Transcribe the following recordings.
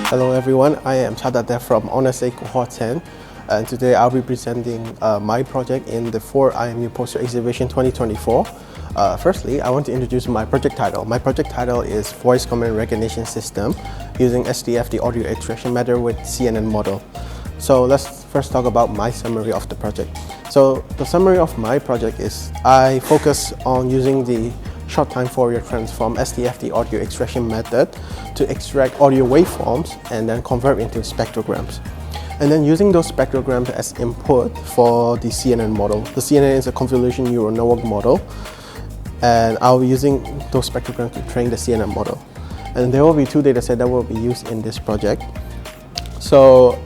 Hello everyone, I am HTET from HTET Cohort 10, and today I'll be presenting my project in the 4 IMU Poster Exhibition 2024. Firstly, I want to introduce my project title. My project title is Voice Command Recognition System using HTET, the audio extraction method with CNN model. So let's first talk about my summary of the project. So the summary of my project is I focus on using the short time Fourier transform HTET, the audio extraction method, to extract audio waveforms and then convert into spectrograms. And then using those spectrograms as input for the CNN model. The CNN is a convolution neural network model, and I'll be using those spectrograms to train the CNN model. And there will be 2 datasets that will be used in this project. So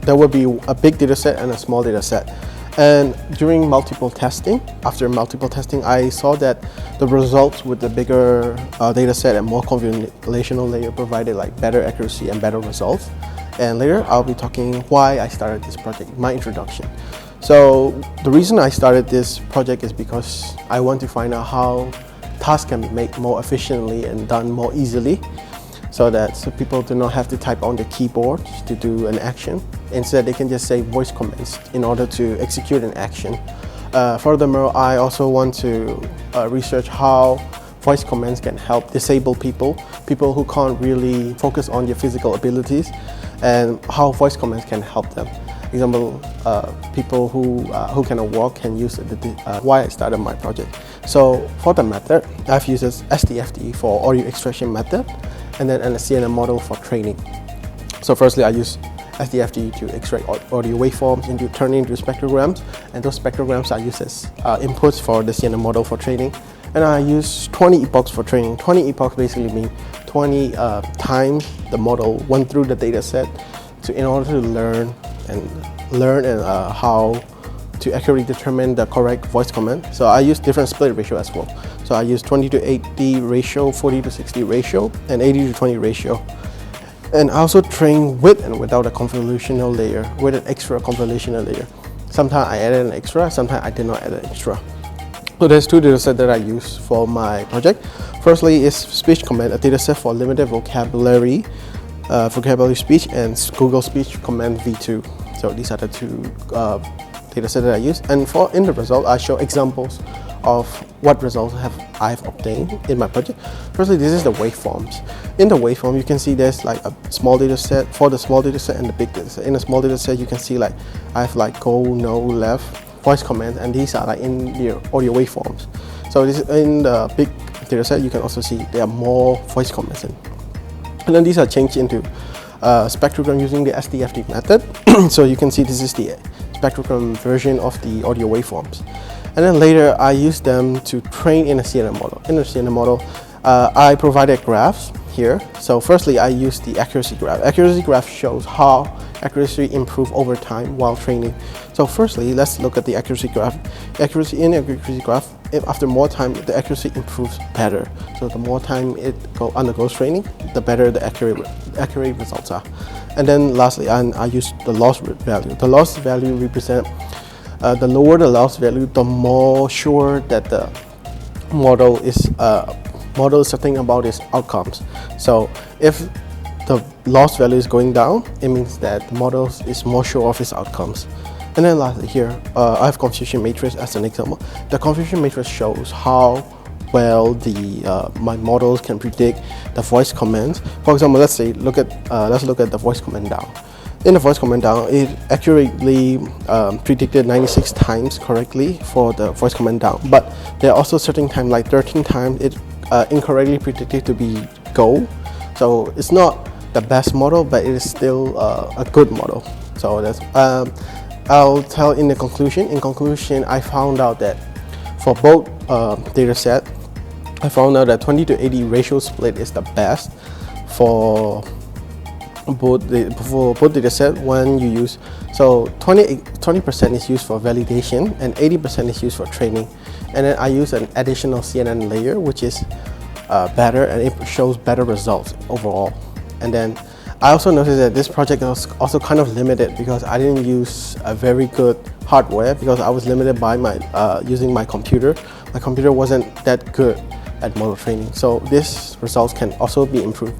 there will be a big dataset and a small dataset. And during multiple testing, after multiple testing, I saw that the results with the bigger dataset and more convolutional layer provided like better accuracy and better results. And later, I'll be talking why I started this project, my introduction. So the reason I started this project is because I want to find out how tasks can be made more efficiently and done more easily, so people do not have to type on the keyboard to do an action. Instead, they can just say voice commands in order to execute an action. Furthermore, I also want to research how voice commands can help disabled people who can't really focus on their physical abilities, and how voice commands can help them. Example, people who cannot walk can use why I started my project. So for the method, I've used HTET for audio extraction method, and then a CNN model for training. So firstly, I use HTET to extract audio waveforms turn into spectrograms, and those spectrograms I use as inputs for the CNN model for training. And I use 20 epochs for training. 20 epochs basically mean 20 times the model went through the data set in order to learn how to accurately determine the correct voice command. So I use different split ratio as well. So I use 20:80 ratio, 40:60 ratio, and 80:20 ratio. And I also train with and without a convolutional layer, with an extra convolutional layer. Sometimes I added an extra, sometimes I did not add an extra. So there's 2 datasets that I use for my project. Firstly is speech command, a dataset for limited vocabulary speech, and Google Speech Command V2. So these are the 2 datasets that I use. And in the result, I show examples of what results I've obtained in my project. Firstly, this is the waveforms. In the waveform, you can see there's like a small data set for the small data set and the big data set. In the small data set, you can see like I have like go, no, left, voice commands, and these are like in the audio waveforms. So this in the big data set, you can also see there are more voice commands in. And then these are changed into spectrogram using the HTET method. So you can see this is the spectrogram version of the audio waveforms. And then later, I use them to train in a CNN model. In the CNN model, I provided graphs here. So firstly, I use the accuracy graph. Accuracy graph shows how accuracy improves over time while training. So firstly, let's look at the accuracy graph. In the accuracy graph, after more time, the accuracy improves better. So the more time it undergoes training, the better the accurate results are. And then lastly, I use the loss value. The loss value represents the lower the loss value, the more sure that the model is certain about its outcomes. So if the loss value is going down, it means that the model is more sure of its outcomes. And then lastly here, I have confusion matrix as an example. The confusion matrix shows how well my models can predict the voice commands. For example, let's look at the voice command down. In the voice command down, it accurately predicted 96 times correctly for the voice command down. But there are also certain times, like 13 times, it incorrectly predicted to be go. So it's not the best model, but it is still a good model. So that's I'll tell in the conclusion. In conclusion, I found out that for both data set, I found out that 20:80 ratio split is the best for both data set when you use. So 20% is used for validation and 80% is used for training. And then I use an additional CNN layer, which is better, and it shows better results overall. And then I also noticed that this project was also kind of limited because I didn't use a very good hardware because I was limited by my using my computer. My computer wasn't that good at model training. So these results can also be improved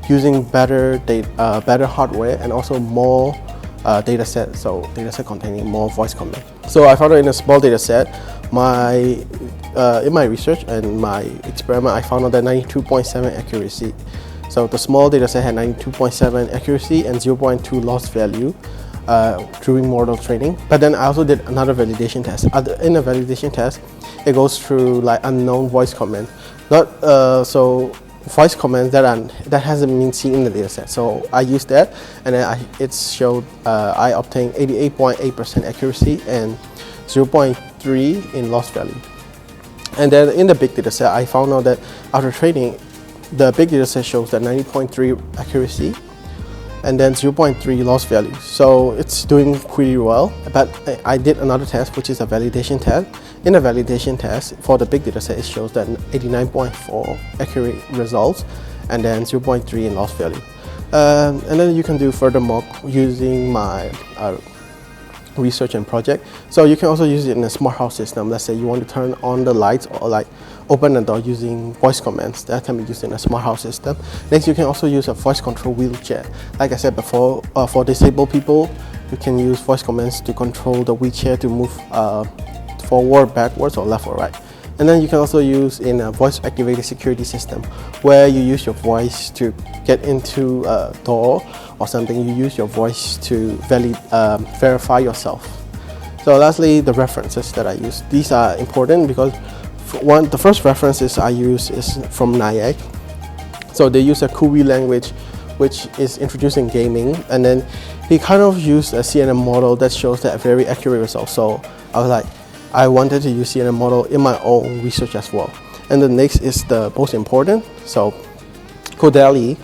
using better hardware and also more data set, so data set containing more voice command. So I found that in a small data set, in my research and my experiment, I found out that 92.7 accuracy. So the small data set had 92.7 accuracy and 0.2 loss value during model training. But then I also did another validation test. In a validation test, it goes through like unknown voice commands, voice commands that hasn't been seen in the data set. So I used that, and then it showed I obtained 88.8% accuracy and 0.3 in loss value. And then in the big data set, I found out that after training, the big data set shows that 90.3 accuracy and then 0.3 loss value. So it's doing pretty well. But I did another test, which is a validation test. In the validation test, for the big data set, it shows that 89.4 accurate results and then 0.3 in loss value. And then you can do further mock using my research and project. So you can also use it in a smart house system. Let's say you want to turn on the lights or like open the door using voice commands. That can be used in a smart house system. Next, you can also use a voice control wheelchair. Like I said before, for disabled people, you can use voice commands to control the wheelchair to move forward, backwards, or left or right. And then you can also use in a voice activated security system where you use your voice to get into a door or something. You use your voice to verify yourself. So lastly, the references that I use. These are important because the first references I use is from NIAC. So they use a Kui language which is introduced in gaming, and then he kind of used a CNN model that shows that very accurate results. So I was like, I wanted to use CNN model in my own research as well. And the next is the most important. So Kodali,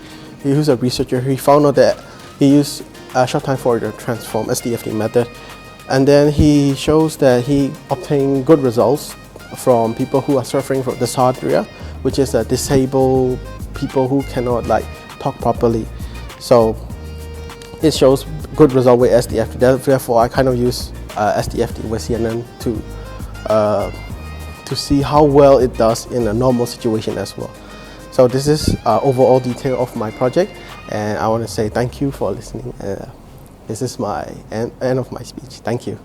he was a researcher. He found out that he used short time Fourier transform SDFT method, and then he shows that he obtained good results from people who are suffering from dysarthria, which is a disabled people who cannot like talk properly. So it shows good result with SDFT. Therefore, I kind of use SDFT with CNN to see how well it does in a normal situation as well. So this is overall detail of my project, and I want to say thank you for listening. This is my end of my speech. Thank you.